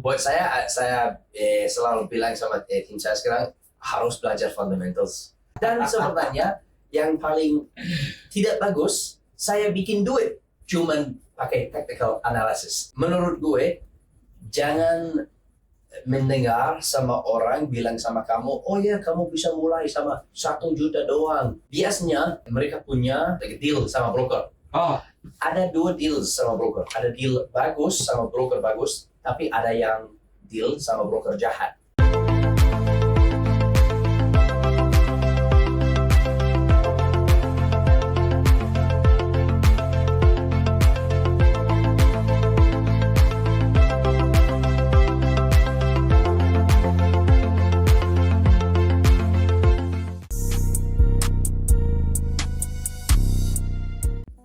Buat saya selalu bilang sama tim saya sekarang harus belajar fundamentals. Dan sebenarnya yang paling tidak bagus, saya bikin duit cuman pakai technical analysis. Menurut gue, jangan mendengar sama orang bilang sama kamu, oh ya kamu bisa mulai sama 1 juta doang. Biasanya mereka punya deal sama broker. Ada 2 deal sama broker. Ada deal bagus sama broker bagus, tapi ada yang deal sama broker jahat.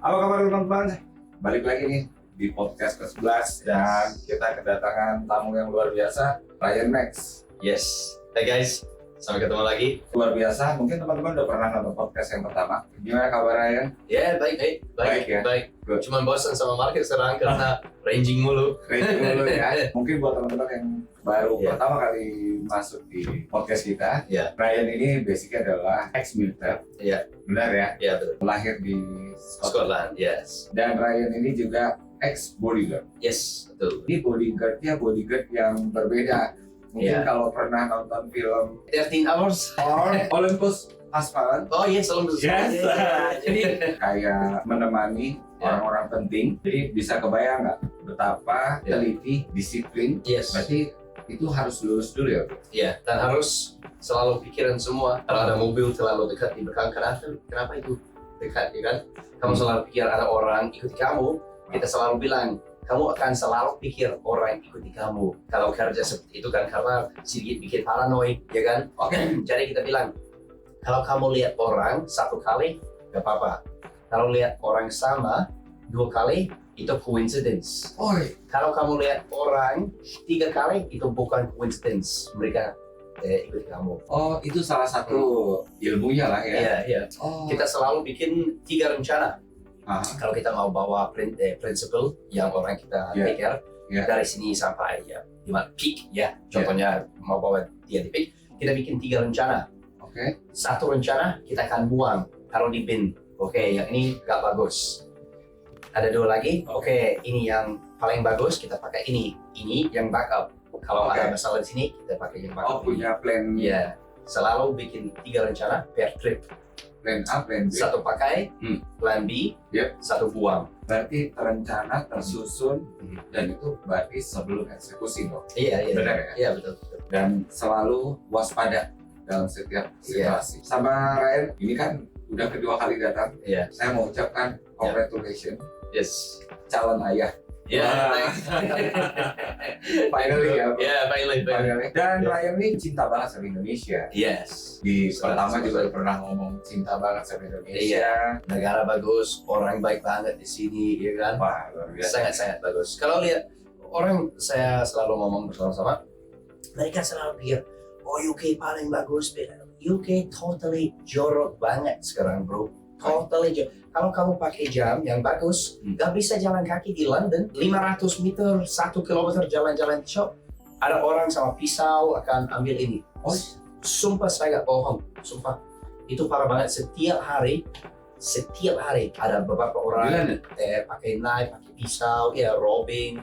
Apa kabar teman-teman? Balik lagi nih di podcast ke-11 dan kita kedatangan tamu yang luar biasa, Ryan Max. Yes. Hey guys, sampai ketemu lagi. Luar biasa, mungkin teman-teman udah pernah nonton podcast yang pertama. Gimana kabar Ryan? Ya, baik. Ya? Good. Cuman bosan sama market sekarang karena ranging mulu. Rating dulu ya. Mungkin buat teman-teman yang baru Yeah. pertama kali masuk di podcast kita, Yeah. Ryan ini basicnya adalah ex-militer. Yeah. Benar ya? Ya, betul. Lahir di Scotland, yes. Dan Ryan ini juga ex-bodyguard. Yes, betul. Ini bodyguardnya bodyguard yang berbeda. Mungkin Yeah. kalau pernah nonton film 13 hours. Olympus Has Fallen, Oh yes, selalu Yes. Jadi kayak menemani Yeah. orang-orang penting. Jadi bisa kebayang nggak betapa Yeah. teliti, disiplin. yes. Berarti itu harus lulus dulu ya, Bro? Ya, dan harus selalu pikiran semua. Kalau ada mobil terlalu dekat di belakang, kenapa itu dekat, ya kan? Kamu selalu pikir ada orang ikuti kamu. Kita selalu bilang, kamu akan selalu pikir orang ikuti kamu. Kalau kerja seperti itu kan karena sedikit bikin paranoid, ya kan? Jadi kita bilang, kalau kamu lihat orang 1 kali, gak apa-apa. Kalau lihat orang sama 2 kali, itu coincidence. Kalau kamu lihat orang 3 kali, itu bukan coincidence. Mereka ikuti kamu. Oh, itu salah satu ilmunya lah ya. Iya. Oh. Kita selalu bikin 3 rencana. Kalau kita mau bawa prinsipal yang orang kita Yeah. pikir Yeah. dari sini sampai ya di mana peak ya. Contohnya mau bawa dia di peak, kita bikin 3 rencana. Oke. 1 rencana kita akan buang, taruh di bin. Oke, yang ini gak bagus. Ada 2 lagi. Oke, ini yang paling bagus kita pakai ini. Ini yang backup. Kalau Oke. ada masalah di sini kita pakai yang Oh, backup. punya plan. Iya. Selalu bikin 3 rencana per trip. Plan A, plan B. 1 pakai, plan B, Yep. 1 buang. Berarti terencana, tersusun, Hmm. dan itu berarti sebelum eksekusi dong. Iya. Benar ya? Iya, betul. Dan selalu waspada dalam setiap situasi. Sama Ryan, ini kan udah kedua kali datang. Iya. Saya mau ucapkan congratulations, Yes. calon ayah. Iya. Wah. Thanks. Finally ya. Iya, finally. Dan Ryan ini cinta banget sama Indonesia. Yes. Di Sangat, pertama sangat. juga pernah ngomong cinta banget sama Indonesia. Iya. Negara bagus, orang baik banget di sini, ya kan? Wah, luar biasa. Sangat bagus. Kalau lihat orang, saya selalu ngomong bersama-sama, mereka selalu pikir, oh UK paling bagus. UK totally jorok banget sekarang, bro. Totally jorok. Kalau kamu pakai jam yang bagus, nggak bisa jalan kaki di London. 500 meter, 1 kilometer jalan-jalan shop. Ada orang sama pisau akan ambil ini. Oh. Sumpah saya nggak bohong. Sumpah. Itu parah banget. Setiap hari ada beberapa orang pakai knife, pakai pisau, ya robbing.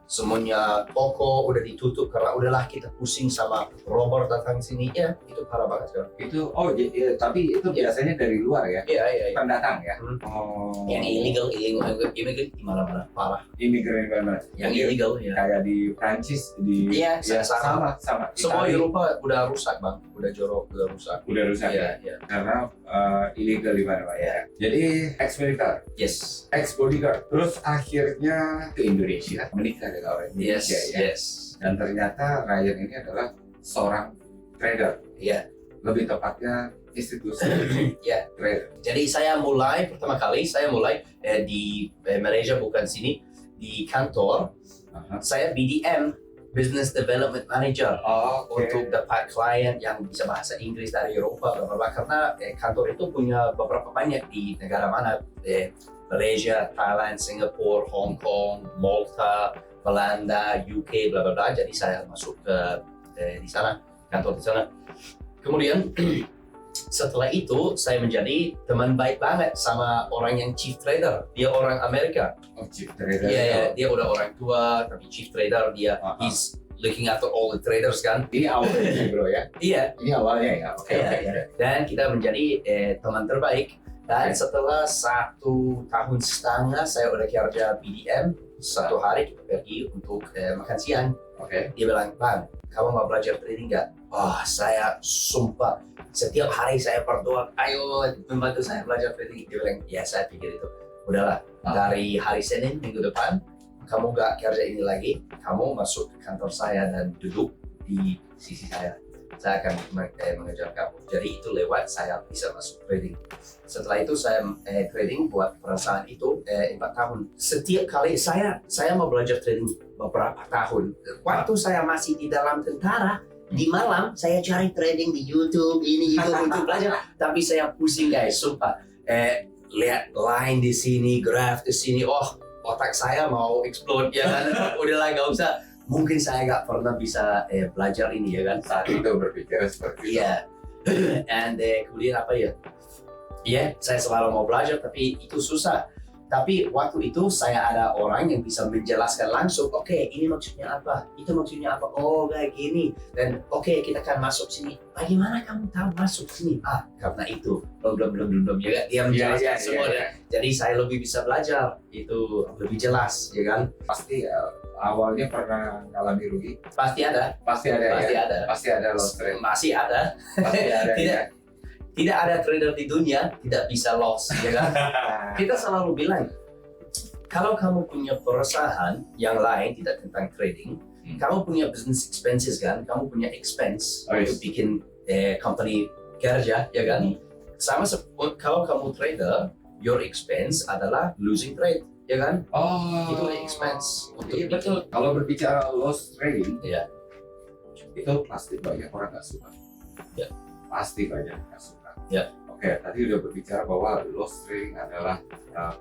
Semuanya toko udah ditutup karena udahlah kita pusing sama robber datang sini. Ya, itu parah banget sekarang. Itu, tapi itu biasanya dari luar ya? Iya. Pendatang ya? Hmm. Oh. Yang illegal di mana-mana parah. Imigran mana? Yang illegal ya. Kayak di Prancis, di Iya, ya, sama. sama. Semua Itali Eropa udah rusak bang, udah jorok, udah rusak. udah rusak ya? Iya. Karena illegal di mana-mana ya. Jadi ex-militer, Yes. ex-bodyguard, terus akhirnya ke Indonesia, menikah dengan orang Indonesia ya. Yes. Dan ternyata Ryan ini adalah seorang trader, Iya. lebih tepatnya institusi Iya. trader. Jadi pertama kali saya mulai di Malaysia, bukan sini, di kantor. Aha. Saya BDM, Business Development Manager. Oh, Untuk dapat klien yang bisa bahasa Inggris dari Eropa, bla bla bla. Karena kantor itu punya beberapa banyak di negara mana, Malaysia, Thailand, Singapura, Hong Kong, Malta, Belanda, UK, bla bla bla. Jadi saya masuk ke di sana, kantor di sana. Kemudian setelah itu saya menjadi teman baik banget sama orang yang chief trader. Dia orang Amerika. Oh, chief trader. Iya, dia udah orang tua tapi chief trader dia. He's looking after all the traders kan. Ini awalnya bro ya? Iya. Ini awalnya ya? Oke. Dan kita menjadi teman terbaik. Dan setelah 1,5 tahun saya udah kerja BDM. Satu hari kita pergi untuk makan siang. Oke. Dia bilang, Bang, kamu mau belajar trading nggak? Wah, saya sumpah setiap hari saya berdoa, ayo membantu saya belajar trading. Dia bilang, ya saya pikir itu. Udahlah, dari hari Senin minggu depan, kamu nggak kerja ini lagi, kamu masuk ke kantor saya dan duduk di sisi saya. Saya akan mengejar kamu. Jadi itu lewat saya bisa masuk trading. Setelah itu saya trading buat perusahaan itu 4 tahun. Setiap kali saya mau belajar trading beberapa tahun. Waktu saya masih di dalam tentara, di malam saya cari trading di YouTube ini itu untuk belajar. Tapi saya pusing guys, sumpah. Lihat line di sini, graf di sini, otak saya mau explode ya kan. Udahlah nggak usah. Mungkin saya nggak pernah bisa belajar ini ya kan. Saat itu berpikir seperti itu. Iya. And kemudian apa ya? Iya, saya selalu mau belajar tapi itu susah. Tapi waktu itu saya ada orang yang bisa menjelaskan langsung, oke, ini maksudnya apa? Itu maksudnya apa? Oh, kayak gini. Dan oke, kita akan masuk sini. Bagaimana kamu tahu masuk sini? Karena itu. Belum ya kan? Dia menjelaskan semua. Jadi saya lebih bisa belajar. Itu lebih jelas, ya kan? Pasti awalnya pernah ngalami rugi? Pasti ada. Pasti ada. Pasti ada loss trade. Masih ada. Pasti ada. Tidak ada trader di dunia tidak bisa loss, ya kan? Kita selalu bilang, kalau kamu punya perusahaan yang lain tidak tentang trading, kamu punya business expenses kan, kamu punya expense untuk bikin company kerja, ya kan? Sama kalau kamu trader, your expense adalah losing trade, ya kan? Oh, itu expense untuk betul. Kalau berbicara loss trading, ya, itu pasti banyak orang nggak suka. Ya. Pasti banyak nggak suka. Ya. Oke, tadi udah berbicara bahwa loss trading adalah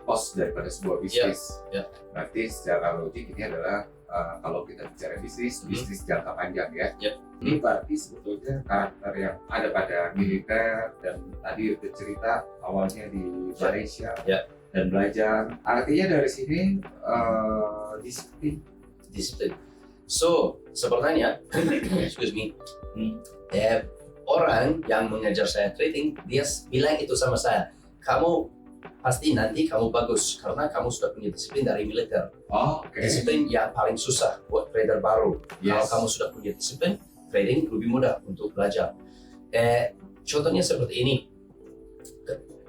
cost daripada sebuah bisnis. Ya. Berarti secara logik ini adalah kalau kita bicara bisnis jangka panjang ya. Ini berarti sebetulnya karakter yang ada pada militer dan tadi udah cerita awalnya di Malaysia dan belajar. Artinya dari sini disiplin. So, sepertinya, excuse me, orang yang mengajar saya trading, dia bilang itu sama saya, kamu pasti nanti kamu bagus karena kamu sudah punya disiplin dari militer. Disiplin yang paling susah buat trader baru. Kalau kamu sudah punya disiplin, trading lebih mudah untuk belajar. Contohnya seperti ini,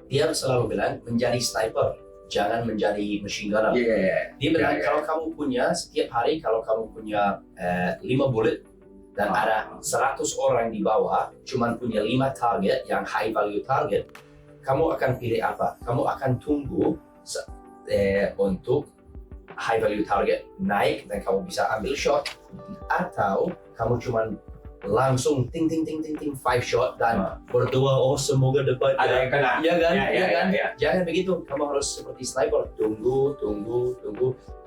dia selalu bilang menjadi sniper, jangan menjadi machine gunner. Dia bilang kalau kamu punya setiap hari kalau kamu punya 5 bullet dan ada 100 orang di bawah, cuman punya 5 target yang high value target, kamu akan pilih apa? Kamu akan tunggu untuk high value target naik dan kamu bisa ambil shot, atau kamu cuman langsung ting 5 shot dan berdoa semoga dapat ada yang kena. Iya kan? Ya. Jangan begitu, kamu harus seperti sniper, tunggu.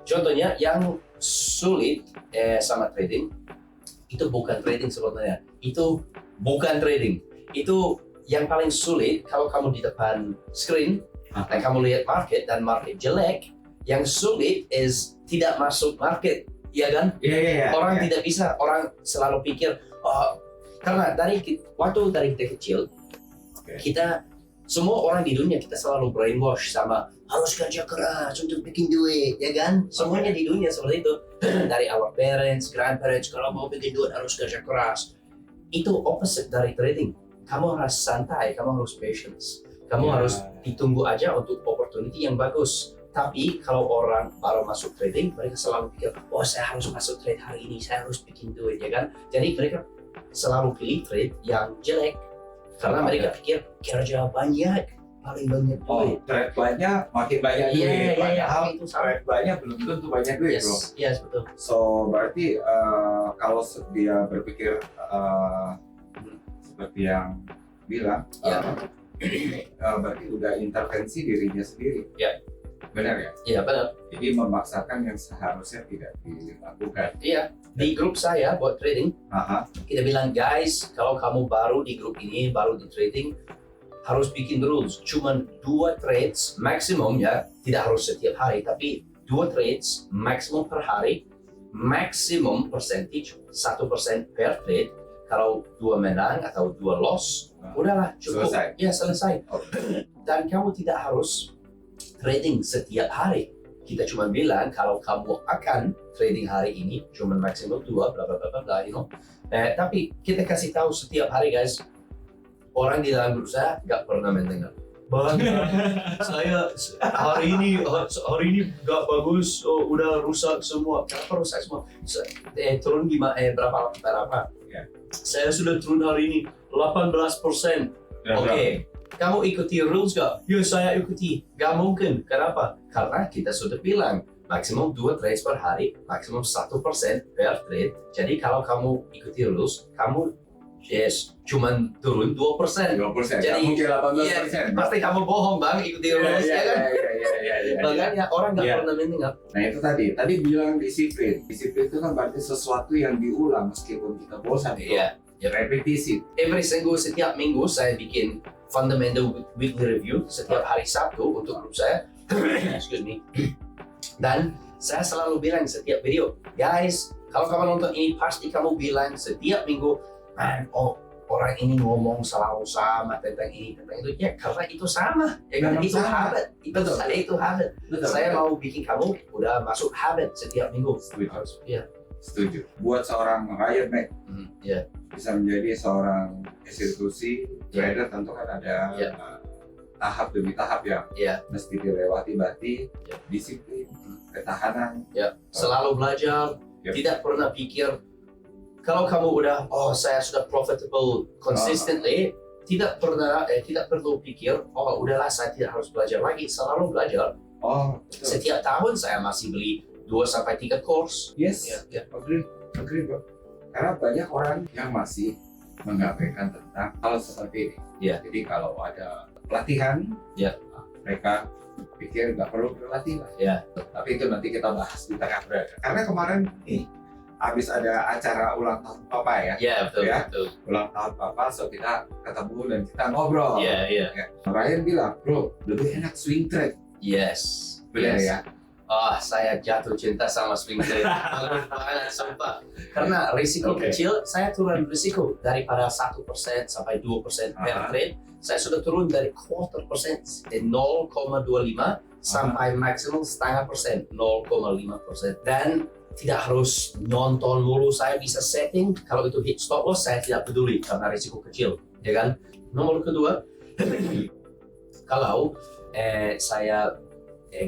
Contohnya yang sulit sama trading itu bukan trading sebenarnya. Itu bukan trading. Itu yang paling sulit kalau kamu di depan screen dan kamu lihat market dan market jelek. Yang sulit is tidak masuk market, ya kan? Orang tidak bisa. Orang selalu pikir, karena waktu dari kita kecil, kita semua orang di dunia kita selalu brainwash sama harus kerja keras untuk bikin duit, ya kan? Semuanya di dunia seperti itu. Dari our parents, grandparents, kalau mau bikin duit harus kerja keras. Itu opposite dari trading. Kamu harus santai, kamu harus patience. Kamu harus ditunggu aja untuk opportunity yang bagus. Tapi kalau orang baru masuk trading, mereka selalu pikir, saya harus masuk trade hari ini, saya harus bikin duit, ya kan? Jadi mereka selalu pilih trade yang jelek. Karena mereka pikir kerja banyak, paling banyak duit. Trade banyak, makin banyak duit. Padahal itu salah. trade banyak belum tentu banyak duit, bro. Yes, betul. So, berarti kalau dia berpikir seperti yang bilang, berarti udah intervensi dirinya sendiri. Benar ya? Iya benar. Jadi memaksakan yang seharusnya tidak dilakukan. Iya. Di grup saya buat trading, Aha. kita bilang guys, kalau kamu baru di grup ini, baru di trading, harus bikin rules. Cuman 2 trades maksimum ya, tidak harus setiap hari, tapi 2 trades maksimum per hari, maksimum percentage 1% per trade. Kalau 2 menang atau 2 loss, udahlah cukup. Selesai. Ya selesai. Oke. Dan kamu tidak harus trading setiap hari. Kita cuma bilang kalau kamu akan trading hari ini cuma maksimum 2 bla bla bla bla, you know. Tapi kita kasih tahu setiap hari guys, orang di dalam grup saya nggak pernah mendengar. Bang, saya hari ini nggak bagus, udah rusak semua. Kenapa rusak semua? Turun gimana? Berapa? Ya. Saya sudah turun hari ini 18%. Oke. Kamu ikuti rules gak? Ya saya ikuti. Gak mungkin. Kenapa? Karena kita sudah bilang maksimum 2 trades per hari, maksimum 1% per trade. Jadi kalau kamu ikuti rules, kamu cuman turun 2%. 2%. Jadi mungkin 18%. pasti kamu bohong bang, ikuti rules ya kan? Iya. Makanya orang nggak Iya. pernah mendengar. Nah itu tadi bilang disiplin. Disiplin itu kan berarti sesuatu yang diulang meskipun kita bosan. Iya. Repetisi. Setiap minggu saya bikin fundamental weekly review setiap hari Sabtu untuk grup saya. Excuse me. Dan saya selalu bilang setiap video, guys, kalau kamu nonton ini pasti kamu bilang setiap minggu, man, orang ini ngomong selalu sama tentang ini tentang itu. Ya karena itu sama, ya kan? Memang Itu sama. habit. Itu habit. Betul. Saya mau bikin kamu udah masuk habit setiap minggu. Iya. Setuju. Buat seorang rakyat, Mac, Iya. bisa menjadi seorang institusi trader tentu kan ada Iya. tahap demi tahap yang Iya. mesti dilewati, berarti Iya. disiplin, ketahanan. Selalu belajar, Yep. tidak pernah pikir kalau kamu udah saya sudah profitable consistently, tidak perlu pikir udahlah saya tidak harus belajar lagi, selalu belajar. Betul. Setiap tahun saya masih beli 2-3 course. Yes, Ya. agree bro. Karena banyak orang yang masih mengabaikan tentang hal seperti ini. Iya. Jadi kalau ada pelatihan, Iya. mereka pikir nggak perlu berlatih lah. Iya. Tapi itu nanti kita bahas di tengah berada. Karena kemarin habis ada acara ulang tahun Papa ya. Iya, betul, Ya. betul. Ulang tahun Papa, so kita ketemu dan kita ngobrol. Iya. Ryan bilang, bro, lebih enak swing trade. Yes. Benar Yes. ya? Saya jatuh cinta sama swing trade. Bagus banget, sumpah. Karena risiko Oke. kecil, saya turun risiko daripada 1% sampai 2% per Aha. trade. Saya sudah turun dari 0,25% 0,25 sampai maksimum 0,5%, 0,5%. Dan tidak harus nonton mulu, saya bisa setting. Kalau itu hit stop loss, saya tidak peduli karena risiko kecil, ya kan? Nomor kedua, kalau saya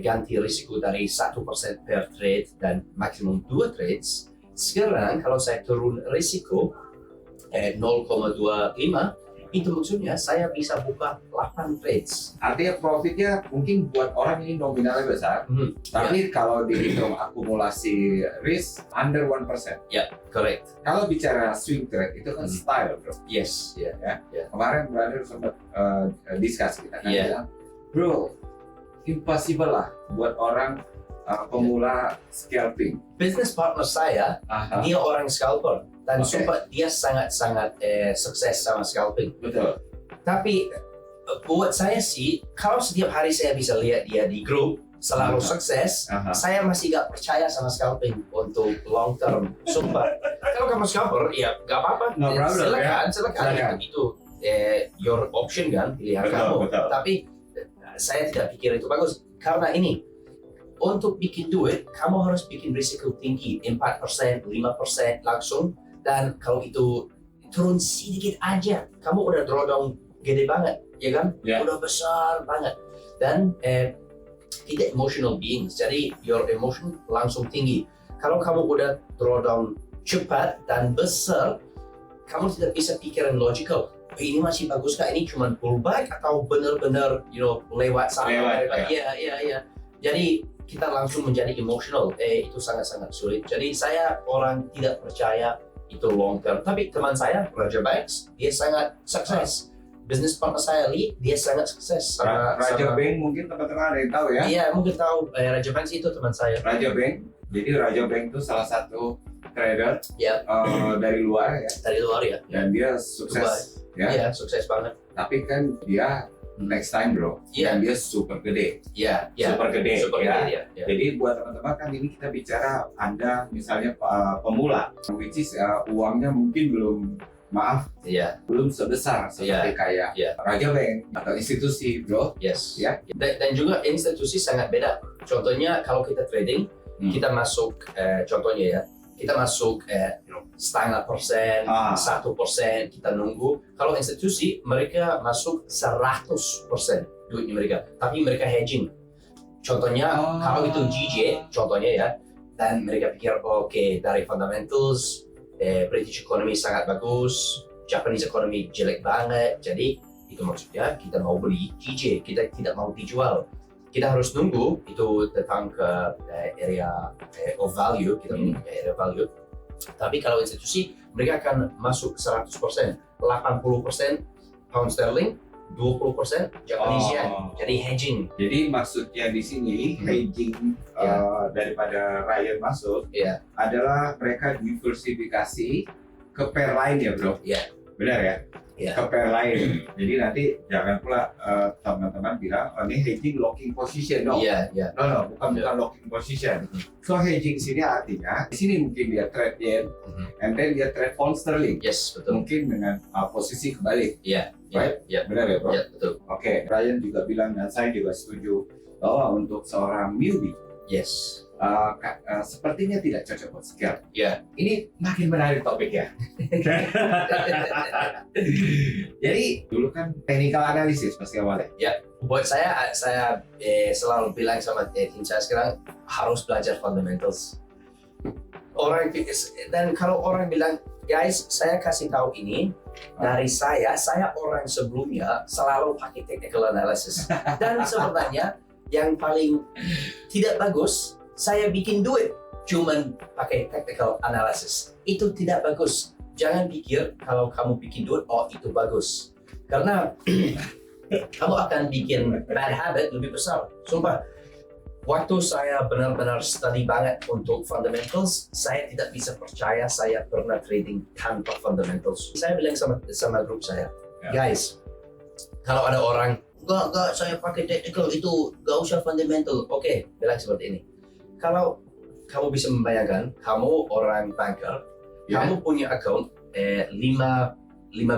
ganti risiko dari 1% per trade dan maksimum 2 trades. Sekarang kalau saya turun risiko 0,25, itu maksudnya saya bisa buka 8 trades. Artinya profitnya mungkin buat orang ini nominalnya besar, tapi kalau dihitung akumulasi risk under 1%. Correct. Kalau bicara swing trade itu kan style bro. Yes. Kemarin brother sempat discuss kita kan Iya. bilang, bro, impossible lah buat orang pemula scalping. Business partner saya, dia orang scalper. Dan Oke. sumpah dia sangat-sangat sukses sama scalping. Betul. Tapi buat saya sih, kalau setiap hari saya bisa lihat dia di grup selalu sukses, saya masih gak percaya sama scalping untuk long term. Sumpah. Kalau kamu scalper, ya gak apa-apa. No problem, Silakan. Silakan. Itu your option kan, pilihan kamu. Betul. Tapi saya tidak pikir itu bagus. Karena ini, untuk bikin duit, kamu harus bikin risiko tinggi. 4%, 5% langsung. Dan kalau itu turun sedikit aja, kamu udah drawdown gede banget, ya kan? Ya. Udah besar banget. Dan kita emotional beings, jadi your emotion langsung tinggi. Kalau kamu udah drawdown cepat dan besar, kamu tidak bisa pikiran logical. Ini masih bagus kah? Ini cuma pullback atau benar-benar lewat sana? Iya. Jadi kita langsung menjadi emotional. Itu sangat-sangat sulit. Jadi saya orang tidak percaya itu long term. Tapi teman saya, Roger Banks, dia sangat sukses. Business partner saya Lee, dia sangat sukses Raja Bank mungkin teman-teman ada yang tahu ya. Iya, mungkin tahu. Raja Bank itu teman saya. Raja Bank. Jadi Raja Bank itu salah satu trader Ya, dari luar ya. dari luar ya. Dan dia sukses ya. Iya, sukses banget. Tapi kan dia next time bro. Iya. Dan dia super gede. Iya, iya. Super gede. Super ya. gede ya. Ya. Jadi buat teman-teman kan ini kita bicara Anda misalnya pemula, which is uangnya mungkin Iya, belum sebesar seperti kayak Iya. Raja Bank atau institusi bro. yes. Ya. Dan juga institusi sangat beda. Contohnya kalau kita trading, kita masuk, contohnya ya, kita masuk 0,5%, 1%, kita nunggu. Kalau institusi, mereka masuk 100% duitnya mereka, tapi mereka hedging. Contohnya, kalau itu GJ, contohnya ya, dan mereka pikir, oke, dari fundamentals, British economy sangat bagus, Japanese economy jelek banget, jadi itu maksudnya kita mau beli GJ, kita tidak mau dijual. Kita harus nunggu itu datang ke area of value, kita nunggu ke area value. Tapi kalau institusi, mereka akan masuk 100%, 80% pound sterling, 20% Japanese yen, jadi hedging. Jadi maksudnya di sini hedging daripada Ryan masuk adalah mereka diversifikasi ke pair lain ya bro. Iya. Benar ya? Iya. Ke pair lain. Jadi nanti jangan pula teman-teman bilang ini hedging locking position. No. Iya, iya. No, bukan locking position. So hedging sini artinya di sini mungkin dia trade yen, and then dia trade pound sterling. Yes, betul. Mungkin dengan posisi kebalik. Iya, Right? iya. Benar ya bro? Iya, betul. Oke, Ryan juga bilang dan saya juga setuju bahwa untuk seorang newbie Yes. sepertinya tidak cocok buat skill. Iya. Ini makin menarik topik ya. Jadi dulu kan technical analysis pasti awalnya. Buat saya selalu bilang sama tim saya sekarang harus belajar fundamentals. Dan kalau orang bilang, guys, saya kasih tahu ini dari saya orang sebelumnya selalu pakai technical analysis. Dan sebenarnya yang paling tidak bagus, saya bikin duit cuman pakai technical analysis. Itu tidak bagus. Jangan pikir kalau kamu bikin duit, oh itu bagus. Karena kamu akan bikin bad habit lebih besar. Sumpah, waktu saya benar-benar study banget untuk fundamentals, saya tidak bisa percaya saya pernah trading tanpa fundamentals. Saya bilang sama grup saya, guys, kalau ada orang, enggak, saya pakai technical itu, enggak usah fundamental. Oke, bilang seperti ini. Kalau kamu bisa membayangkan, kamu orang banker, kamu punya account 5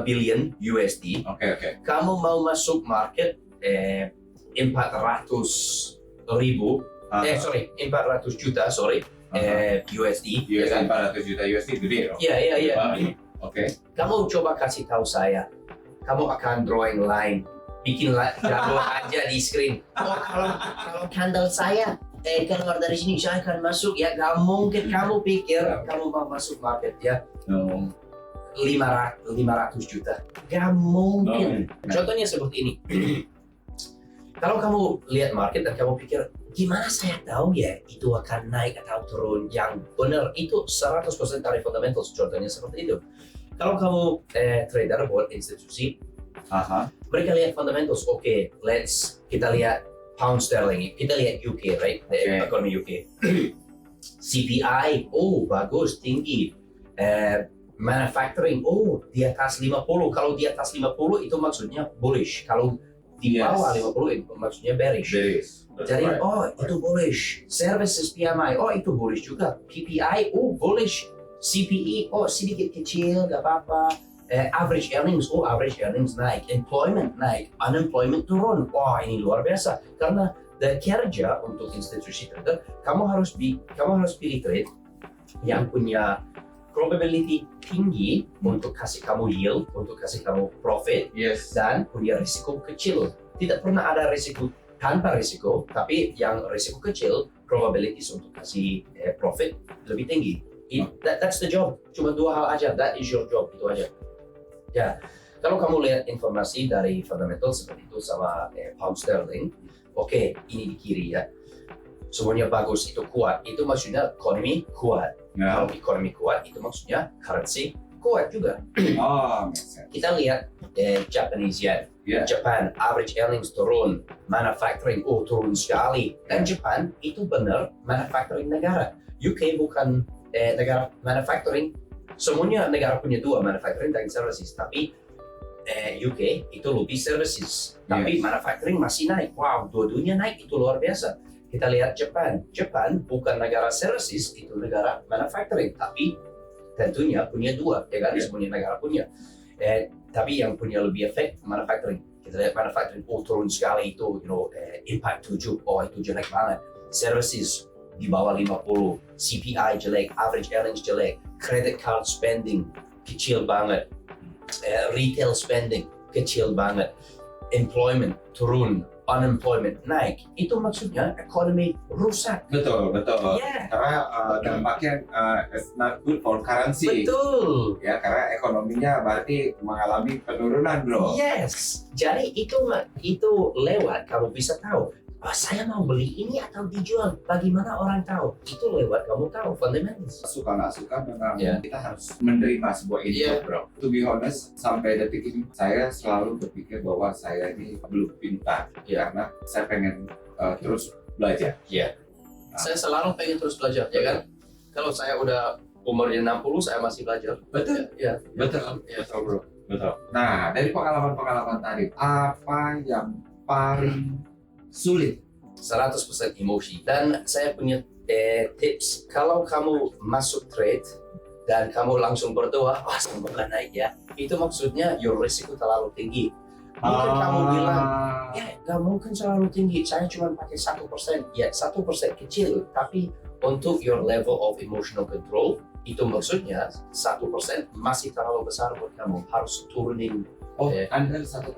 billion USD. Oke. Kamu mau masuk market 400 juta USD. USD 400 juta USD gede loh. Iya. Oke. Kamu coba kasih tahu saya, kamu akan drawing line, bikin jago aja di screen. Oh, kalau candle saya keluar dari sini saya akan masuk ya, gak mungkin kamu pikir kamu mau masuk market ya 500 juta, gak mungkin. Contohnya seperti ini. Kalau kamu lihat market dan kamu pikir gimana saya tahu ya itu akan naik atau turun, yang benar itu 100% dari fundamentals. Contohnya seperti itu. Kalau kamu trader buat institusi, mereka lihat fundamentals. Oke, kita lihat pound sterling, kita lihat UK, right? Ekonomi UK. CPI, bagus, tinggi. Manufacturing, di atas 50. Kalau di atas 50 itu maksudnya bullish. Kalau di bawah 50 itu maksudnya bearish. Jadi, itu bullish. Services PMI, itu bullish juga. PPI, bullish. CPE, sedikit kecil, gak apa-apa. Average earnings naik, employment naik, unemployment turun. Wah, ini luar biasa. Karena dari kerja untuk institusi trader, kamu harus pilih trade yang punya probability tinggi untuk kasih kamu yield, untuk kasih kamu profit, dan punya risiko kecil. Tidak pernah ada risiko tanpa risiko, tapi yang risiko kecil, probabilities untuk kasih profit lebih tinggi. That's the job. Cuma 2 hal aja. That is your job, itu aja. Ya, kalau kamu lihat informasi dari fundamental seperti itu sama pound sterling, oke, ini di kiri ya. Semuanya bagus, itu kuat. Itu maksudnya ekonomi kuat. Kalau ekonomi kuat, itu maksudnya currency kuat juga. Oh, make sense. Kita lihat Japanese yen, Yeah. Japan average earnings turun, manufacturing turun sekali. Dan Japan itu benar manufacturing negara. UK bukan negara manufacturing. Semuanya negara punya dua, manufacturing dan services. Tapi UK itu lebih services, tapi Yes. manufacturing masih naik. Wow, dua-duanya naik, itu luar biasa. Kita lihat Japan. Japan bukan negara services, itu negara manufacturing, tapi tentunya punya dua, ya kan? Yeah. Semuanya negara punya. Tapi yang punya lebih efek manufacturing. Kita lihat manufacturing turun sekali itu, impact 7, itu jelek banget. Services di bawah 50, CPI jelek, average earnings jelek, credit card spending kecil banget. Retail spending kecil banget, employment turun, unemployment naik. Itu maksudnya ekonomi rusak. Betul. Yeah. Karena dampaknya it's not good for currency. Betul. Ya, karena ekonominya berarti mengalami penurunan, bro. Yes. Jadi itu lewat kamu bisa tahu. Saya mau beli ini atau dijual. Bagaimana orang tahu? Itu lewat kamu tahu fundamentals. Suka nggak suka memang Yeah. kita harus menerima sebuah input, Yeah. bro. To be honest, sampai detik ini saya selalu berpikir bahwa saya ini belum pintar, Yeah. karena saya pengen terus belajar. Saya selalu pengen terus belajar, ya kan? Kalau saya udah umurnya 60, saya masih belajar. Betul. Ya. Betul, bro. Betul. Nah, dari pengalaman-pengalaman tadi, apa yang paling sulit? 100% emosi. Dan saya punya tips, kalau kamu masuk trade dan kamu langsung berdoa, semoga naik ya, itu maksudnya your risiko terlalu tinggi. Mungkin kamu bilang, ya nggak mungkin terlalu tinggi, saya cuma pakai 1%. Ya 1% kecil, tapi untuk your level of emotional control, itu maksudnya 1% masih terlalu besar buat kamu, harus turunin. Under 1%.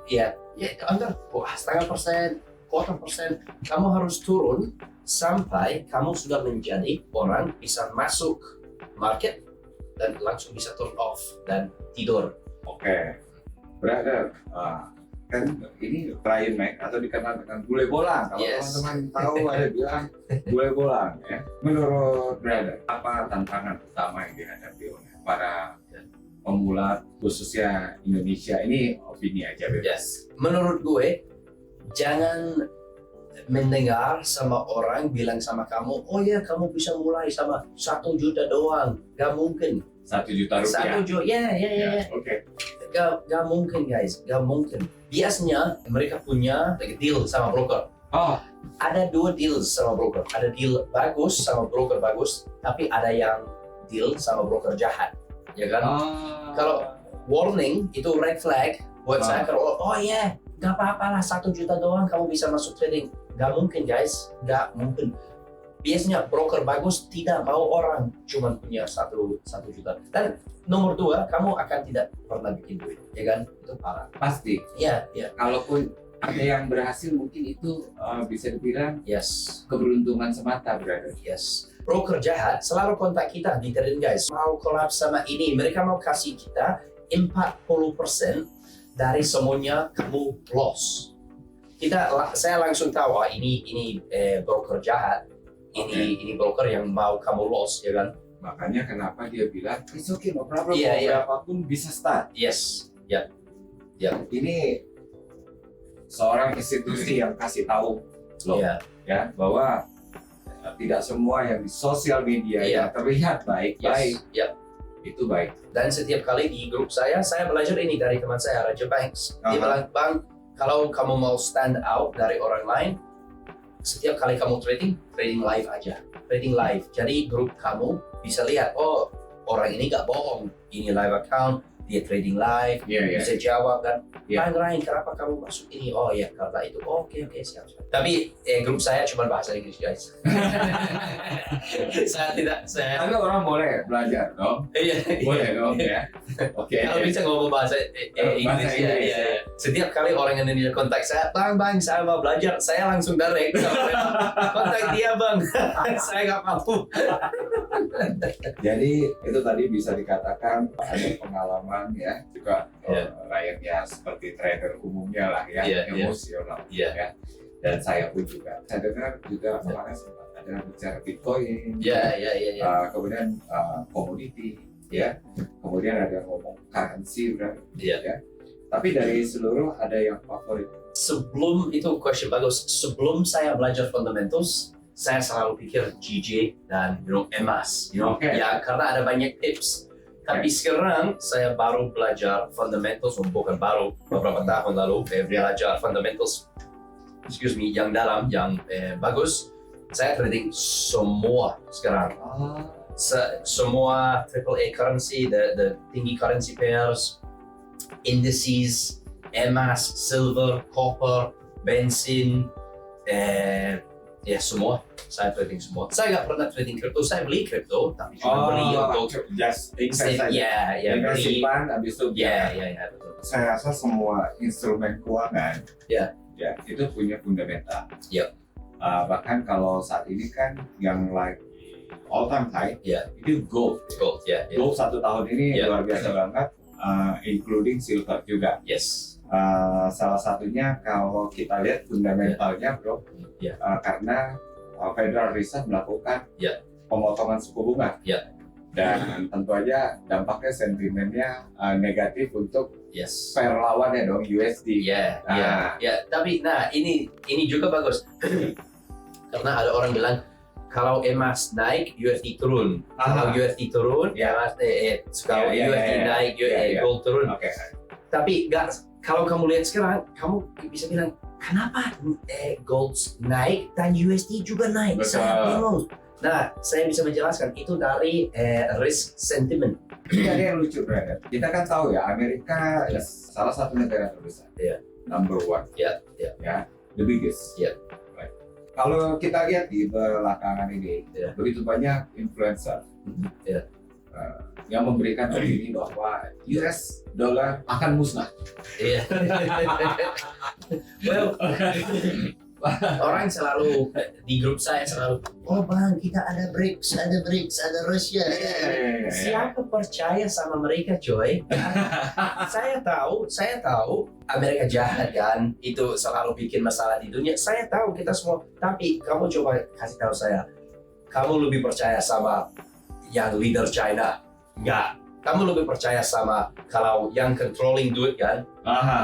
Ya under setengah persen, 0,25%, kamu harus turun sampai kamu sudah menjadi orang bisa masuk market dan langsung bisa turn off dan tidur. Oke. Brother, kan ini Ryan Mac atau dikenal dengan bule bolang. Kalau Yes. teman-teman tahu ada bilang bule bolang, ya. Menurut brother, apa tantangan utama yang dihadapi oleh para pemula khususnya Indonesia? Ini opini aja, bebas. Yes. Menurut gue, jangan mendengar sama orang bilang sama kamu, oh ya kamu bisa mulai sama 1 juta doang. Gak mungkin. 1 juta rupiah. 1 juta, ya. Oke. Gak mungkin guys, gak mungkin. Biasanya mereka punya deal sama broker. Oh, Ada 2 deal sama broker. Ada deal bagus sama broker bagus, tapi ada yang deal sama broker jahat, ya kan? Kalau warning itu red flag buat saya. Kalau gak apa-apa lah 1 juta doang kamu bisa masuk trading. Gak mungkin guys, gak mungkin. Biasanya broker bagus tidak mau orang cuma punya 1 juta. Dan nomor 2, kamu akan tidak pernah bikin duit, ya kan? Itu parah. pasti. Ya. Kalaupun ada yang berhasil, mungkin itu bisa dibilang Yes. keberuntungan semata, brother. Yes. Broker jahat selalu kontak kita di trading guys. Mau collab sama ini, mereka mau kasih kita 40% dari semuanya kamu loss. Saya langsung tahu, ini broker jahat. Ini broker yang mau kamu loss, ya kan? Makanya kenapa dia bilang, it's okay, no problem, Iya, iya. berapapun bisa start. Yes. Ini seorang institusi yang kasih tahu loh, Iya. ya, bahwa tidak semua yang di sosial media Iya. yang terlihat baik-baik Yes. itu baik. Dan setiap kali di grup saya belajar ini dari teman saya, Raja Banks. Dia Aha. bilang, Bang, kalau kamu mau stand out dari orang lain, setiap kali kamu trading live aja. Trading live. Jadi grup kamu bisa lihat, oh orang ini gak bohong. Ini live account, dia trading live, Iya. bisa jawab kan. Iya. Bang Ryan, kenapa kamu masuk ini? Oh ya, karena itu. Oke, siap. Tapi grup saya cuma bahasa Inggris, guys. saya Tapi orang boleh belajar dong. iya. Boleh dong ya. Oke. Kalau bisa ngomong bahasa Inggris, Bahasa Inggris, ya. Setiap kali orang Indonesia kontak saya, Bang, saya mau belajar, saya langsung direct. Kontak dia, Bang. Saya nggak mampu. Jadi itu tadi bisa dikatakan ada pengalaman ya, juga Ryan ya seperti trader umumnya lah ya, Iya, iya. emosional. Iya. Ya. Dan saya pun juga. Saya dengar juga kemarin sempat ada bicara Bitcoin. Iya. Kemudian komoditi. ya. Kemudian ada yang ngomong currency, Iya. ya. Tapi dari seluruh ada yang favorit. Sebelum itu question bagus. Sebelum saya belajar fundamentals, saya selalu pikir GJ dan emas. Oke. Ya karena ada banyak tips. Tapi sekarang saya baru belajar fundamentals, bukan baru, beberapa tahun lalu saya belajar fundamentals, yang dalam, yang bagus. Saya trading semua sekarang. Semua AAA currency, the tinggi currency pairs, indices, emas, silver, copper, bensin, ya semua. Saya trading semua. Saya nggak pernah trading crypto. Saya beli crypto, tapi cuma beli untuk just invest saja. ya beli. Simpan, habis itu Ya betul. saya rasa semua instrumen keuangan Ya. itu punya fundamental. Ya. Bahkan kalau saat ini kan yang lagi all time high, Ya. itu gold. Gold, ya. Gold 1 tahun ini Ya. luar biasa banget, including silver juga. Yes. Salah satunya kalau kita lihat fundamentalnya, bro, Ya. Karena Federal Reserve melakukan Ya. pemotongan suku bunga. Ya. Dan tentu aja dampaknya sentimennya negatif untuk Yes. pair lawannya dong, USD. Ya. Ah. Tapi ini juga bagus. Karena ada orang bilang kalau emas naik, USD turun. Kalau USD turun, Ya. emas kalau Ya, USD naik, gold turun. Oke. Tapi kalau kamu lihat sekarang, kamu bisa bilang kenapa gold naik dan USD juga naik? Betul. Saya bingung. Nah, saya bisa menjelaskan itu dari risk sentiment. Ini ada yang lucu, brother. Kita kan tahu ya, Amerika Ya. salah satu negara terbesar. Ya. Number one. Ya. The biggest. Ya. Right. Kalau kita lihat di belakangan ini, Ya. begitu banyak influencer Ya. yang memberikan opini bahwa US dollar akan musnah. Iya. Well, orang selalu di grup saya selalu, oh bang kita ada BRICS, ada Rusia. Siapa percaya sama mereka, coy? saya tahu Amerika jahat kan, itu selalu bikin masalah di dunia. Saya tahu kita semua, tapi kamu coba kasih tahu saya, kamu lebih percaya sama yang leader China? Enggak. Kamu lebih percaya sama kalau yang controlling duit kan,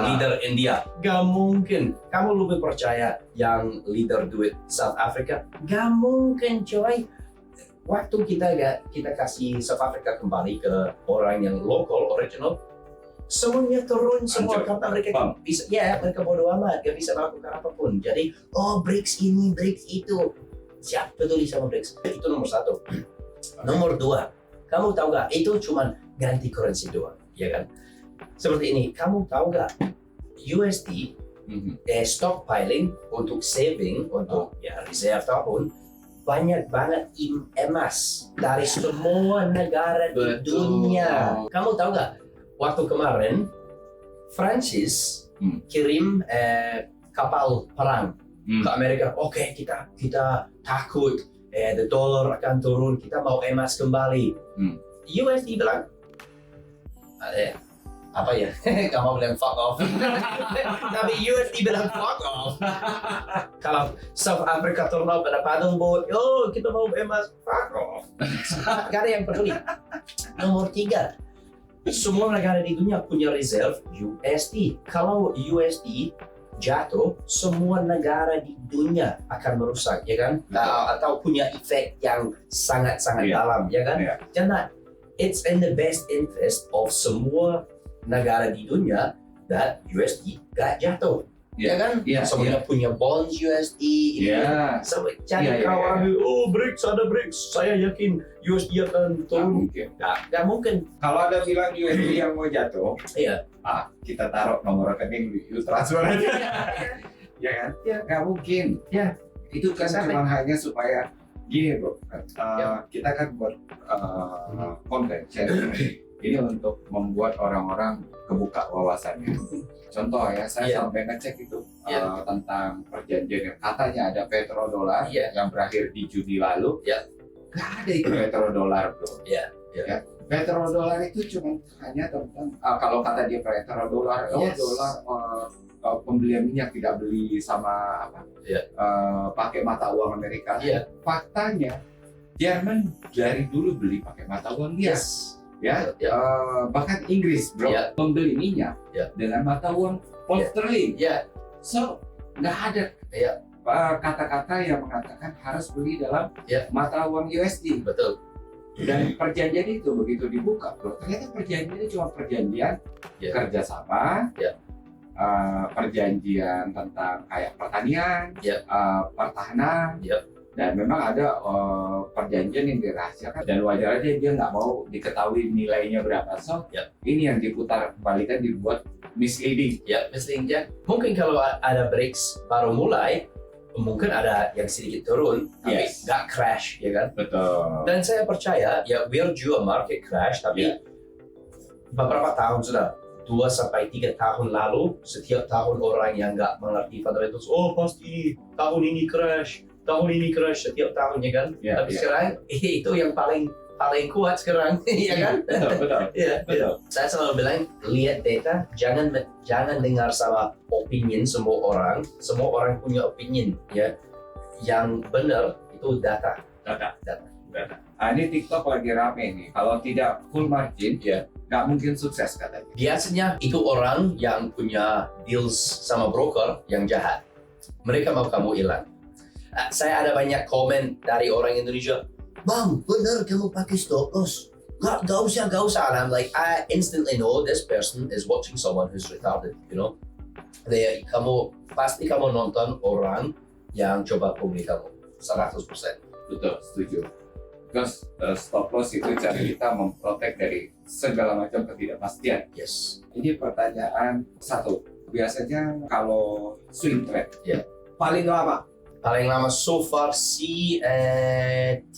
leader India? Gak mungkin. Kamu lebih percaya yang leader duit South Africa? Gak mungkin, coy. Waktu kita kasih South Africa kembali ke orang yang lokal, original, semuanya turun semua karena mereka bisa, mereka bodoh amat, gak bisa melakukan apapun. Jadi, BRICS ini, BRICS itu, siapa peduli sama BRICS? Itu nomor 1. Nomor 2, kamu tahu gak? Itu cuma ganti currency doang, ya kan? Seperti ini, kamu tahu gak? USD stockpiling untuk saving, untuk reserve tahun, banyak banget emas dari semua negara di dunia. Kamu tahu gak? Waktu kemarin, Prancis kirim kapal perang ke Amerika. Oke, kita takut the dollar akan turun, kita mau emas kembali. USD bilang, apa ya? Kamu bilang fuck off. Tapi USD bilang fuck off. Kalau South Africa turun pada paddle boat, kita mau emas, fuck off. Gak ada yang peduli. Nomor 3, semua negara di dunia punya reserve USD. Kalau USD jatuh, semua negara di dunia akan merusak, ya kan? Atau punya efek yang sangat-sangat dalam, ya kan? Karena it's in the best interest of semua negara di dunia that USD gak jatuh, ya kan? Semuanya punya bonds USD. Jadi kawan, BRICS ada BRICS, saya yakin USD akan turun. Gak mungkin. Kalau ada bilang USD yang mau jatuh, kita taruh nomor rekening di transfer aja. Ya kan? Gak mungkin. Itu kan cuma hanya supaya gini, bro. Kita kan buat konten channel ini untuk membuat orang-orang kebuka wawasannya. Contoh ya, saya sampai ngecek itu tentang perjanjian yang katanya ada petrodollar yang berakhir di Juni lalu. Gak ada itu petrodollar, bro. Petrodollar itu cuma hanya tentang kalau kata dia petrodollar, dolar pembelian minyak, tidak beli sama pakai mata uang Amerika. Faktanya Jerman dari dulu beli pakai mata uang dia. ya, Ya. bahkan Inggris bro Ya. membeli minyak Ya. dengan mata uang pound Ya. sterling. Ya, So nggak ada Ya. kata-kata yang mengatakan harus beli dalam Ya. mata uang USD. betul. Dan perjanjian itu begitu dibuka bro, ternyata perjanjian itu cuma perjanjian Ya. kerjasama, Ya. perjanjian tentang kayak pertanian, Ya. pertahanan, Ya. dan memang ada perjanjian yang dirahasiakan dan wajar aja dia nggak mau diketahui nilainya berapa. So Ya. ini yang diputar kembalikan dibuat misleading. Ya, misalnya mungkin kalau ada breaks baru mulai, mungkin ada yang sedikit turun, tapi Yes. nggak crash, ya kan? Betul. Dan saya percaya, ya we'll do a market crash, tapi Ya. beberapa tahun sudah, 2 sampai 3 tahun lalu, setiap tahun orang yang nggak mengerti fundamentals, oh pasti tahun ini crash setiap tahun, ya kan? Ya, Tapi ya. sekarang, itu yang paling kuat sekarang, ya kan? Betul, betul. Ya, Betul. saya selalu bilang, lihat data, jangan dengar sama opinion semua orang punya opinion, ya. Yang benar itu data. Ini TikTok lagi rame nih. Kalau tidak full margin, Ya. nggak mungkin sukses katanya. Biasanya itu orang yang punya deals sama broker yang jahat. Mereka mau kamu hilang. Saya ada banyak komen dari orang Indonesia, Bang, benar kamu pakai stop loss. Gak usah. And I'm like, I instantly know this person is watching someone who's retarded, you know. Pasti kamu nonton orang yang coba pungli kamu, 100%. Betul, setuju. Because stop loss itu cara kita memprotek dari segala macam ketidakpastian. Yes. Ini pertanyaan satu. Biasanya kalau swing trade, Ya. paling lama Paling lama so far sih 13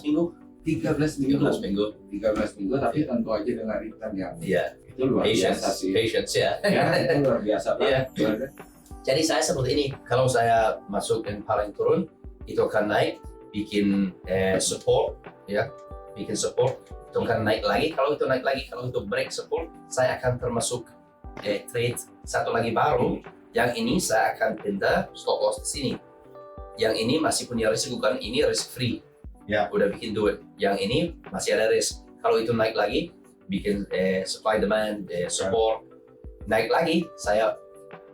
minggu. 13 minggu. 13 minggu. 13 minggu, tapi Ya. tentu aja dengan return yang Iya. itu luar biasa sih. Patience ya. Ya, itu luar biasa banget. Jadi saya seperti ini, kalau saya masuk yang paling turun, itu akan naik, bikin support, ya, bikin support, itu akan naik lagi. Kalau itu naik lagi, kalau itu break support, saya akan termasuk trade satu lagi baru. Yang ini saya akan pindah stop loss di sini. Yang ini masih punya risiko kan, ini risk free. Ya. Udah bikin duit. Yang ini masih ada risk. Kalau itu naik lagi, bikin supply demand, support, naik lagi, saya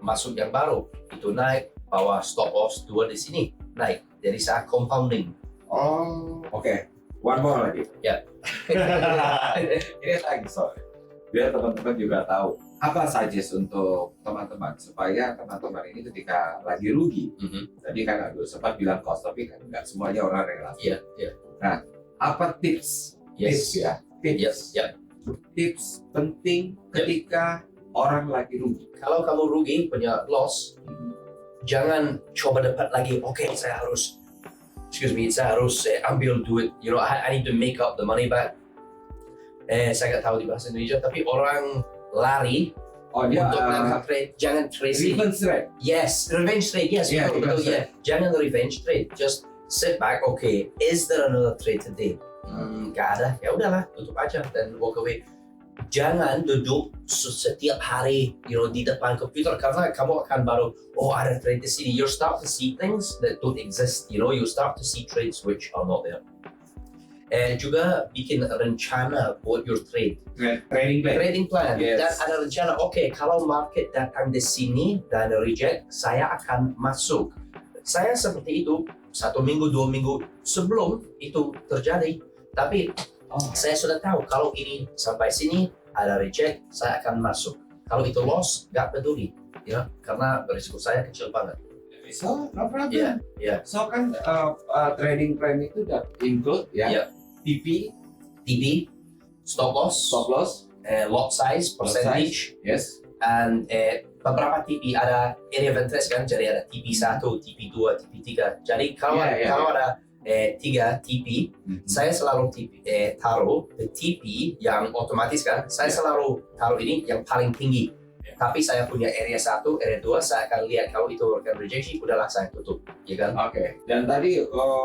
masuk yang baru. Itu naik, bawa stop loss 2 di sini, naik. Jadi saya compounding. Oh, oke. One more lagi. Ya. Ini lagi sorry. Biar teman-teman juga tahu apa suggest untuk teman-teman supaya teman-teman ini ketika lagi rugi. Tadi kan aku sempat bilang cost, tapi kan nggak semuanya orang relatif. Iya. Apa tips? Tips Yes. ya. Tips. Yes. Ya. Tips penting ketika orang lagi rugi. Kalau kamu rugi punya loss, jangan coba dapat lagi. Oke, saya harus ambil duit. You know, I need to make up the money back. Saya nggak tahu di bahasa Indonesia, tapi orang lari Oh dia untuk menangkap trade. Jangan tracing. revenge trade. Yes, revenge trade. Yes, Yeah, betul. revenge Yeah. Jangan revenge trade. Just sit back. Okay, is there another trade today? Gak ada. Ya udahlah, tutup aja dan walk away. Jangan duduk setiap hari, di depan komputer karena kamu akan baru, ada trade di sini. You start to see things that don't exist. You start to see trades which are not there. Juga bikin rencana buat your trade. Trading plan. Trading plan. Yes. Dan ada rencana, kalau market datang di sini dan reject, saya akan masuk. Saya seperti itu 1 minggu, 2 minggu sebelum itu terjadi. Tapi saya sudah tahu kalau ini sampai sini ada reject, saya akan masuk. Kalau itu loss, nggak peduli, karena berisiko saya kecil banget. So no problem. Iya. So kan trading plan itu udah include ya. Iya. TP, stop loss, lot size, percentage, Yes. and beberapa TP ada area of interest kan, jadi ada TP1, TP2, TP3. Jadi kalau ada 3 TP, saya selalu taruh the TP yang otomatis kan, saya selalu taruh ini yang paling tinggi. Tapi saya punya area 1, area 2, saya akan lihat kalau itu akan rejection, udahlah saya tutup, ya kan? Oke. Dan tadi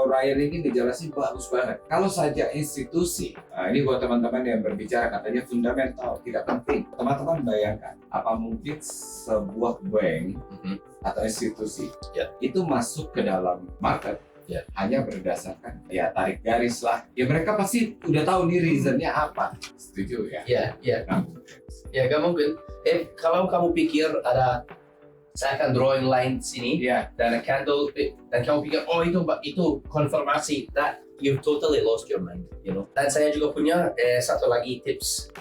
Ryan ini ngejelasin bagus banget. Kalau saja institusi, ini buat teman-teman yang berbicara katanya fundamental, tidak penting. Teman-teman bayangkan, apa mungkin sebuah bank atau institusi itu masuk ke dalam market Ya. hanya berdasarkan ya tarik garis lah. Ya mereka pasti udah tahu nih reasonnya apa. Setuju ya? Ya, Nah, gak mungkin. Kalau kamu pikir saya akan drawing line sini ya. dan a candle, dan kamu pikir itu konfirmasi, that you totally lost your mind, Dan saya juga punya satu lagi tips.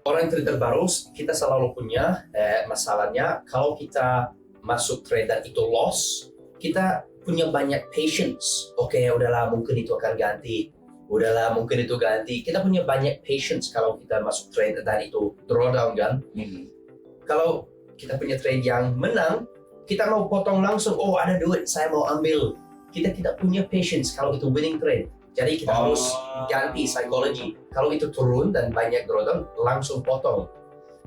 Orang trader baru, kita selalu punya masalahnya kalau kita masuk trade dan itu loss, kita punya banyak patience. Oke, udahlah mungkin itu akan ganti. Udahlah mungkin itu ganti. Kita punya banyak patience kalau kita masuk trade dan itu drawdown kan. Kalau kita punya trade yang menang, kita mau potong langsung. Oh, ada duit, saya mau ambil. Kita tidak punya patience kalau itu winning trade. Jadi kita harus ganti psikologi. Kalau itu turun dan banyak drawdown, langsung potong.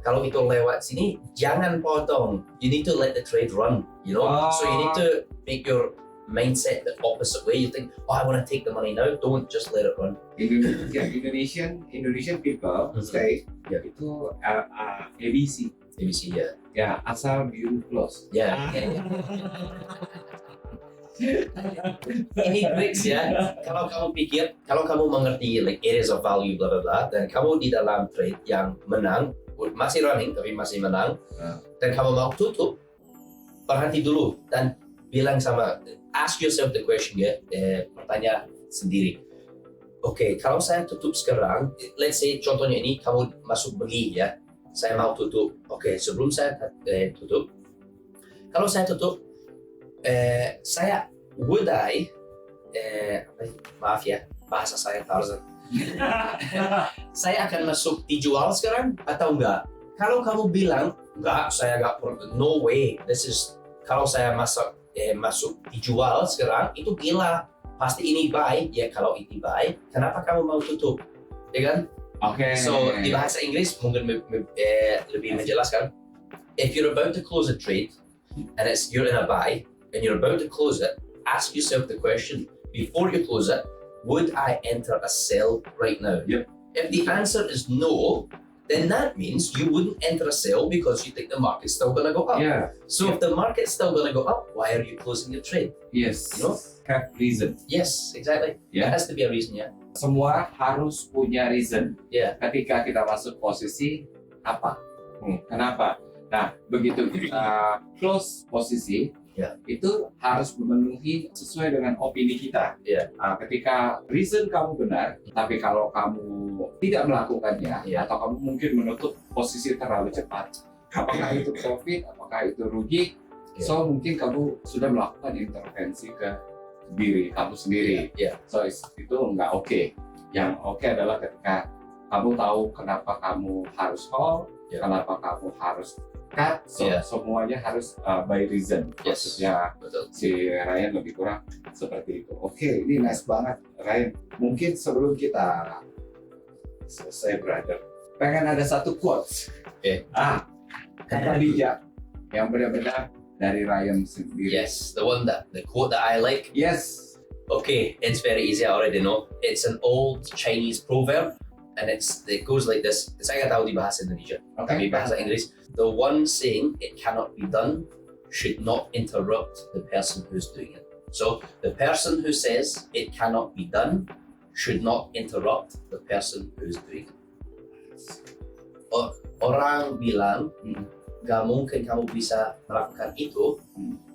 Kalau itu lewat sini, jangan potong. You need to let the trade run, So you need to make your mindset the opposite way. You think, I want to take the money now. Don't just let it run. Indonesian people say itu ABC. ABC, ya. Ya, asal biru close. Ya. Ini tricks ya. Kalau kamu pikir, kalau kamu mengerti like areas of value bla bla bla, dan kamu di dalam trade yang menang, masih running tapi masih menang, dan kamu mau tutup, berhenti dulu dan bilang ask yourself the question ya, bertanya sendiri. Oke, kalau saya tutup sekarang, let's say contohnya ini kamu masuk beli ya, saya mau tutup. Oke, sebelum saya tutup, kalau saya tutup, maaf ya, bahasa saya Tarzan. Saya akan masuk dijual sekarang atau enggak? Kalau kamu bilang enggak, saya enggak, no way. Kalau saya masuk dijual sekarang, itu gila. Pasti ini buy. Ya kalau ini buy, kenapa kamu mau tutup? Ya kan? Oke. So di bahasa Inggris mungkin lebih menjelaskan. If you're about to close a trade and you're in a buy and you're about to close it, ask yourself the question before you close it: would I enter a sell right now? Yep. If the answer is no, then that means you wouldn't enter a sell because you think the market's still going to go up. Yeah. So if the market's still going to go up, why are you closing your trade? Yes. Have reason. Yes, exactly. Yeah. There has to be a reason, yeah. Semua harus punya reason. Yeah. Ketika kita masuk posisi apa? Kenapa? Nah, begitu kita close posisi, itu harus memenuhi sesuai dengan opini kita. Yeah. Ketika reason kamu benar, tapi kalau kamu tidak melakukannya, atau kamu mungkin menutup posisi terlalu cepat, apakah itu profit, apakah itu rugi, so mungkin kamu sudah melakukan intervensi ke diri kamu sendiri. So itu nggak oke. Yang oke adalah ketika kamu tahu kenapa kamu harus hold, kenapa kamu harus cut, semuanya harus by reason. Maksudnya si Ryan lebih kurang seperti itu. Oke, ini nice banget Ryan. Mungkin sebelum kita selesai brother, pengen ada satu quotes. Kata bijak yang benar-benar dari Ryan sendiri. Yes, the quote that I like. Yes. Okay, it's very easy. I already know. It's an old Chinese proverb, and it goes like this. Saya nggak tahu di bahasa Indonesia, tapi bahasa Inggris. The one saying it cannot be done should not interrupt the person who's doing it. So the person who says it cannot be done should not interrupt the person who's doing it. Orang bilang, gak mungkin kamu bisa melakukan itu,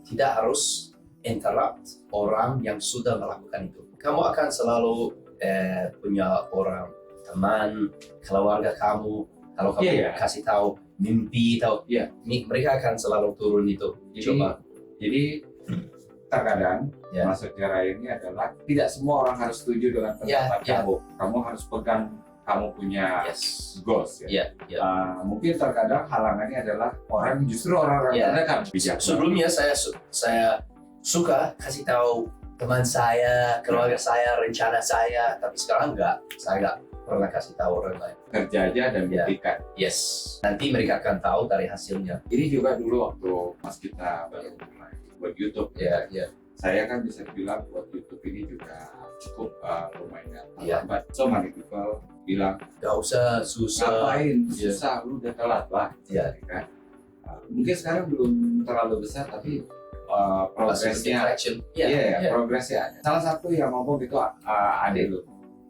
tidak harus interrupt orang yang sudah melakukan itu. Kamu akan selalu punya orang, teman, keluarga kamu, kalau kamu kasih tahu mimpi, mereka akan selalu turun itu. Jadi terkadang maksudnya Ryan ini adalah tidak semua orang harus setuju dengan pendapat kamu. Kamu harus pegang kamu punya goals. Mungkin terkadang halangannya adalah justru orang-orang terdekat bijak. Sebelumnya saya suka kasih tahu teman saya, keluarga saya, rencana saya, tapi sekarang saya nggak pernah kasih tahu orang lain. Kerja aja dan buktikan. Yes, nanti mereka akan tahu dari hasilnya. Ini juga dulu waktu pas kita baru mulai buat YouTube. Saya kan bisa bilang buat YouTube ini juga cukup lumayan lambat. So many people bilang gak usah susah. Ngapain susah, lu udah telat lah. Kan? Mungkin sekarang belum terlalu besar, tapi progresnya. Iya, iya. Progresnya. Salah satu yang ngomong itu adik lu.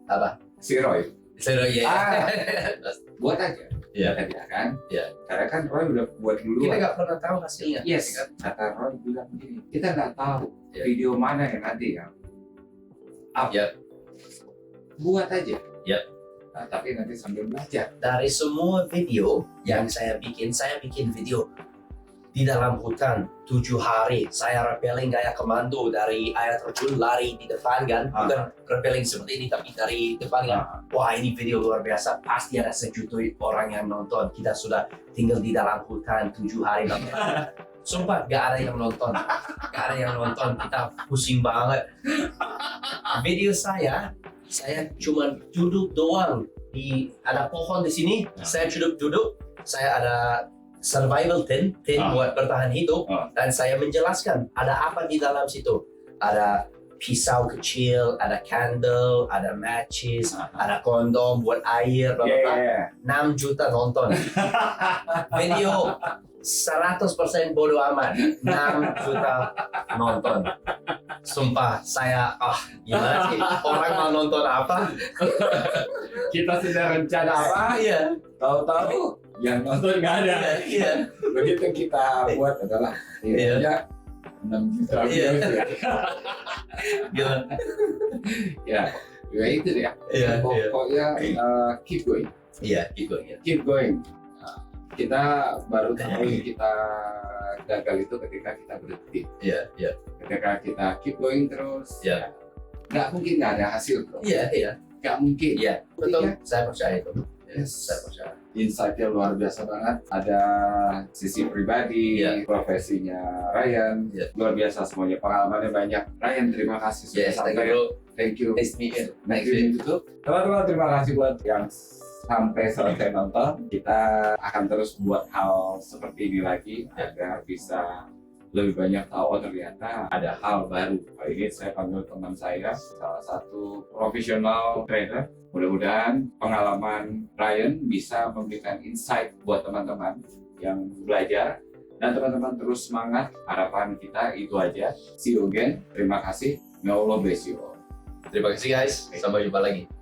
Apa? Si Roy. Seru ya. Buat aja. Iya. Buat aja kan. Iya. Karena kan Roy udah buat duluan. Kita nggak pernah tahu hasilnya. Yes. kan? Kata Roy bilang begini, kita nggak tahu Iya. video mana yang nanti yang up. Iya. Buat aja. Iya. Nah, tapi nanti sambil belajar. Dari semua video yang saya bikin video di dalam hutan 7 hari. Saya rappelling kayak komando dari air terjun, lari di depan kan. Bukan rappelling seperti ini, tapi dari depan kan. Wah, ini video luar biasa. Pasti ada sejuta orang yang nonton. Kita sudah tinggal di dalam hutan 7 hari. Sumpah, gak ada yang nonton. Gak ada yang nonton. Kita pusing banget. Video saya cuma duduk doang. Ada pohon di sini. Saya duduk. Saya ada survival tent buat bertahan hidup. Dan saya menjelaskan ada apa di dalam situ. Ada pisau kecil, ada candle, ada matches, ada kondom buat air, bla bla bla. 6 juta nonton. Video 100% bodo amat. 6 juta nonton. Sumpah, saya gimana sih? Orang mau nonton apa? Kita sudah rencana apa? Iya. Tahu-tahu yang nonton nggak ada. Iya. Begitu kita buat adalah ya 6 juta views ya. Gila. Ya itu ya. Iya. Pokoknya keep going. Iya, gitu ya. Keep going. Kita baru tahu kita gagal itu ketika kita berhenti. Iya. Ketika kita keep going terus, Iya. nggak mungkin nggak ada hasil, bro. Iya. Nggak mungkin. Iya, betul. Iya. Saya percaya itu. Yes. Saya percaya. Insight-nya luar biasa banget. Ada sisi pribadi, Iya. profesinya Ryan, Iya. luar biasa semuanya, pengalamannya banyak. Ryan, terima kasih sudah Yes, thank sampai. you. Thank you. Nice to meet you. Thank you YouTube. Teman-teman, terima kasih buat yang sampai selesai nonton. Kita akan terus buat hal seperti ini lagi agar bisa lebih banyak tahu ternyata ada hal baru. Kali ini saya panggil teman saya, salah satu profesional trainer. Mudah-mudahan pengalaman Ryan bisa memberikan insight buat teman-teman yang belajar. Dan teman-teman terus semangat. Harapan kita itu aja. See you again. Terima kasih. May Allah bless you all. Terima kasih guys. Sampai jumpa lagi.